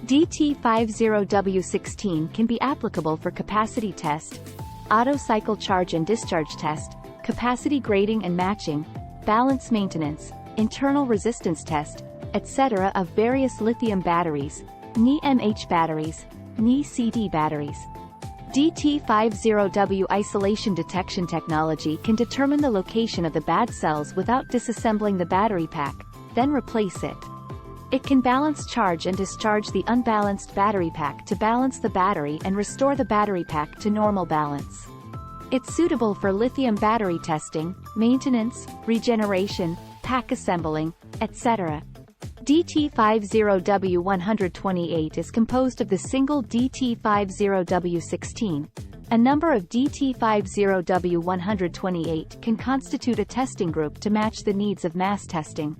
DT50W-16 can be applicable for capacity test, auto cycle charge and discharge test, capacity grading and matching, balance maintenance, internal resistance test, etc. of various lithium batteries, Ni-MH batteries, Ni-CD batteries. DT50W isolation detection technology can determine the location of the bad cells without disassembling the battery pack, then replace it. It can balance charge and discharge the unbalanced battery pack to balance the battery and restore the battery pack to normal balance. It's suitable for lithium battery testing, maintenance, regeneration, pack assembling, etc. DT50W-128 is composed of the single DT50W-16. A number of DT50W-128 can constitute a testing group to match the needs of mass testing.